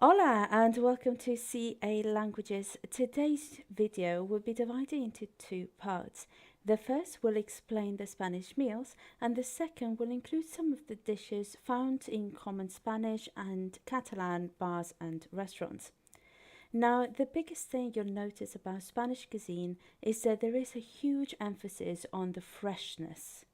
Hola and welcome to CA Languages. Today's video will be divided into two parts. The first will explain the Spanish meals and the second will include some of the dishes found in common Spanish and Catalan bars and restaurants. Now, the biggest thing you'll notice about Spanish cuisine is that there is a huge emphasis on the freshness.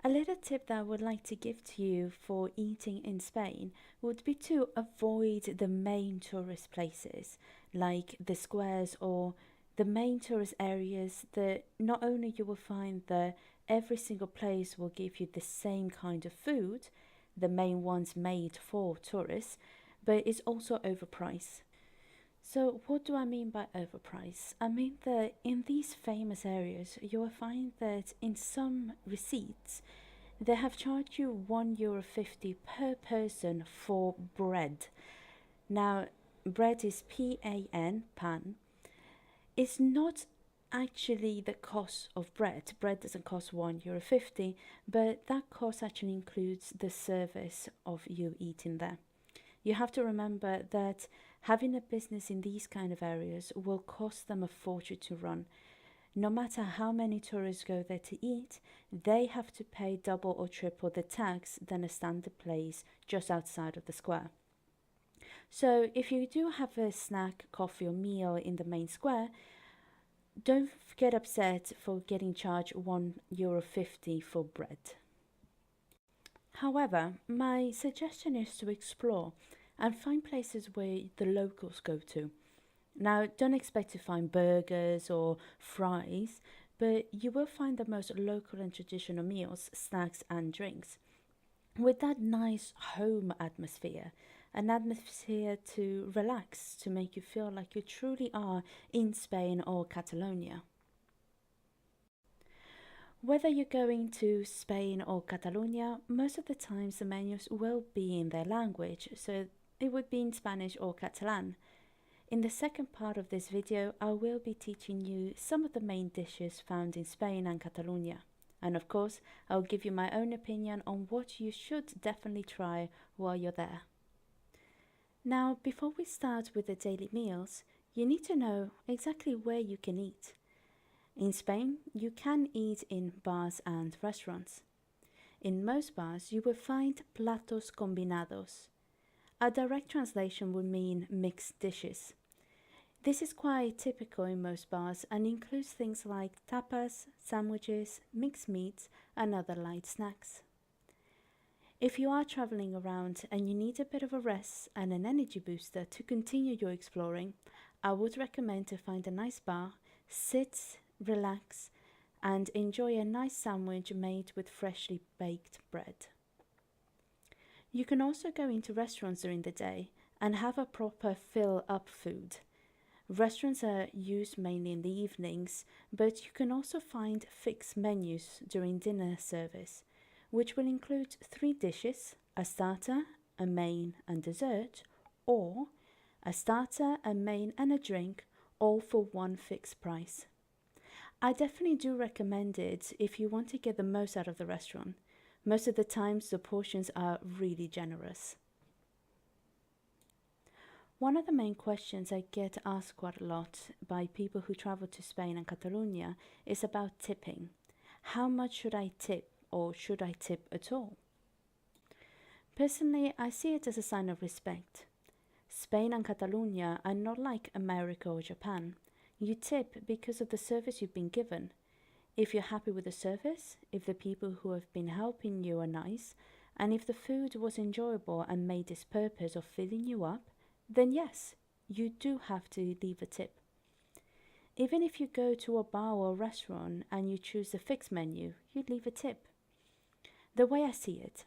A little tip that I would like to give to you for eating in Spain would be to avoid the main tourist places like the squares or the main tourist areas that not only you will find that every single place will give you the same kind of food, the main ones made for tourists, but it's also overpriced. So, what do I mean by overpriced? I mean that in these famous areas, you will find that in some receipts, they have charged you €1.50 per person for bread. Now, bread is PAN, pan. It's not actually the cost of bread. Bread doesn't cost €1.50, but that cost actually includes the service of you eating there. You have to remember that having a business in these kind of areas will cost them a fortune to run. No matter how many tourists go there to eat, they have to pay double or triple the tax than a standard place just outside of the square. So if you do have a snack, coffee or meal in the main square, don't get upset for getting charged €1.50 for bread. However, my suggestion is to explore and find places where the locals go to. Now, don't expect to find burgers or fries, but you will find the most local and traditional meals, snacks, and drinks with that nice home atmosphere, an atmosphere to relax, to make you feel like you truly are in Spain or Catalonia. Whether you're going to Spain or Catalonia, most of the times the menus will be in their language, so it would be in Spanish or Catalan. In the second part of this video, I will be teaching you some of the main dishes found in Spain and Catalonia. And of course, I'll give you my own opinion on what you should definitely try while you're there. Now, before we start with the daily meals, you need to know exactly where you can eat. In Spain, you can eat in bars and restaurants. In most bars, you will find platos combinados. A direct translation would mean mixed dishes. This is quite typical in most bars and includes things like tapas, sandwiches, mixed meats, and other light snacks. If you are traveling around and you need a bit of a rest and an energy booster to continue your exploring, I would recommend to find a nice bar, sit, relax, and enjoy a nice sandwich made with freshly baked bread. You can also go into restaurants during the day and have a proper fill-up food. Restaurants are used mainly in the evenings, but you can also find fixed menus during dinner service, which will include 3 dishes, a starter, a main and dessert, or a starter, a main and a drink, all for one fixed price. I definitely do recommend it if you want to get the most out of the restaurant. Most of the times the portions are really generous. One of the main questions I get asked quite a lot by people who travel to Spain and Catalonia is about tipping. How much should I tip, or should I tip at all? Personally, I see it as a sign of respect. Spain and Catalonia are not like America or Japan. You tip because of the service you've been given. If you're happy with the service, if the people who have been helping you are nice, and if the food was enjoyable and made its purpose of filling you up, then yes, you do have to leave a tip. Even if you go to a bar or a restaurant and you choose a fixed menu, you leave a tip. The way I see it,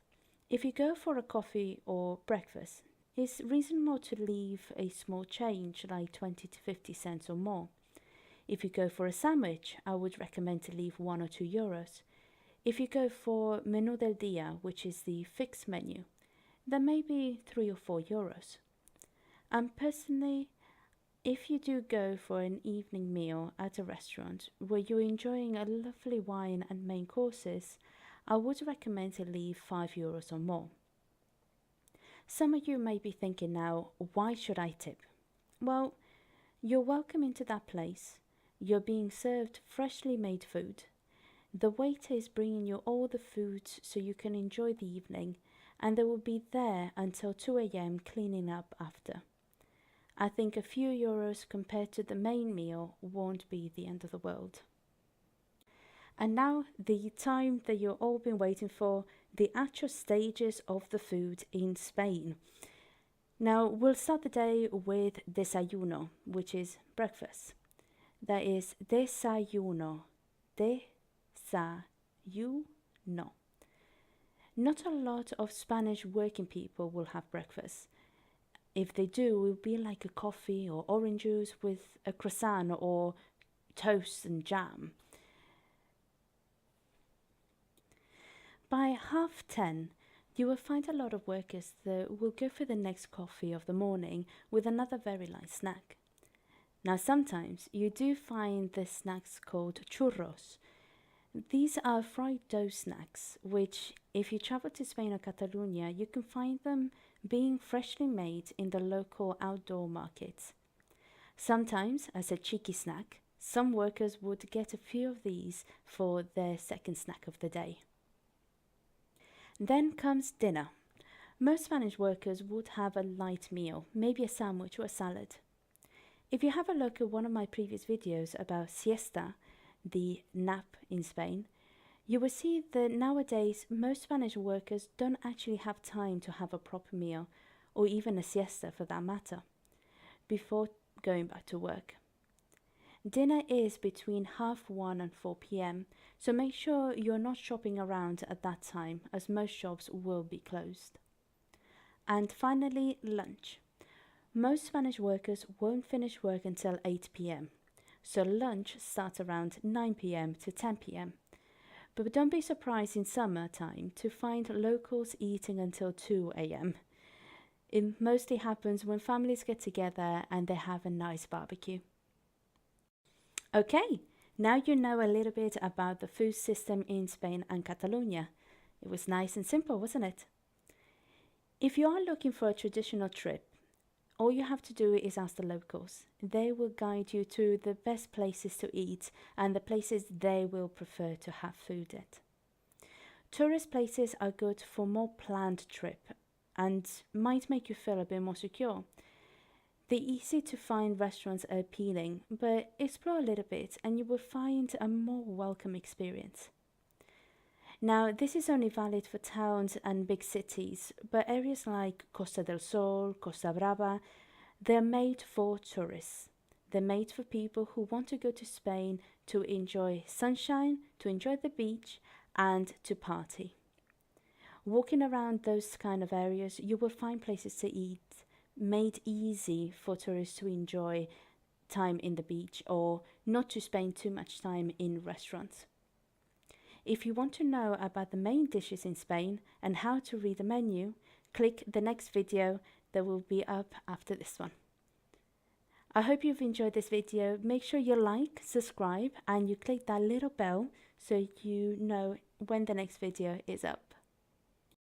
if you go for a coffee or breakfast, it's reasonable to leave a small change like 20 to 50 cents or more. If you go for a sandwich, I would recommend to leave €1 or €2. If you go for Menú del Día, which is the fixed menu, then maybe €3 or €4. And personally, if you do go for an evening meal at a restaurant where you're enjoying a lovely wine and main courses, I would recommend to leave €5 or more. Some of you may be thinking now, why should I tip? Well, you're welcome into that place. You're being served freshly made food. The waiter is bringing you all the food so you can enjoy the evening, and they will be there until 2 a.m. cleaning up after. I think a few euros compared to the main meal won't be the end of the world. And now the time that you've all been waiting for, the actual stages of the food in Spain. Now we'll start the day with desayuno, which is breakfast. That is desayuno. Desayuno. Not a lot of Spanish working people will have breakfast. If they do, it will be like a coffee or orange juice with a croissant or toast and jam. By 10:30, you will find a lot of workers that will go for the next coffee of the morning with another very light snack. Now sometimes you do find the snacks called churros. These are fried dough snacks, which if you travel to Spain or Catalonia, you can find them being freshly made in the local outdoor markets. Sometimes, as a cheeky snack, some workers would get a few of these for their second snack of the day. Then comes dinner. Most Spanish workers would have a light meal, maybe a sandwich or a salad. If you have a look at one of my previous videos about siesta, the nap in Spain, you will see that nowadays most Spanish workers don't actually have time to have a proper meal, or even a siesta for that matter, before going back to work. Dinner is between 1:30 and 4 p.m, so make sure you're not shopping around at that time, as most shops will be closed. And finally, lunch. Most Spanish workers won't finish work until 8 p.m, so lunch starts around 9 p.m. to 10 p.m. But don't be surprised in summertime to find locals eating until 2 a.m. It mostly happens when families get together and they have a nice barbecue. Okay, now you know a little bit about the food system in Spain and Catalonia. It was nice and simple, wasn't it? If you are looking for a traditional trip, all you have to do is ask the locals. They will guide you to the best places to eat and the places they will prefer to have food at. Tourist places are good for more planned trip and might make you feel a bit more secure. The easy to find restaurants are appealing, but explore a little bit and you will find a more welcome experience. Now, this is only valid for towns and big cities, but areas like Costa del Sol, Costa Brava, they're made for tourists. They're made for people who want to go to Spain to enjoy sunshine, to enjoy the beach, and to party. Walking around those kind of areas, you will find places to eat, made easy for tourists to enjoy time in the beach or not to spend too much time in restaurants. If you want to know about the main dishes in Spain and how to read the menu, click the next video that will be up after this one. I hope you've enjoyed this video. Make sure you like, subscribe, and you click that little bell so you know when the next video is up.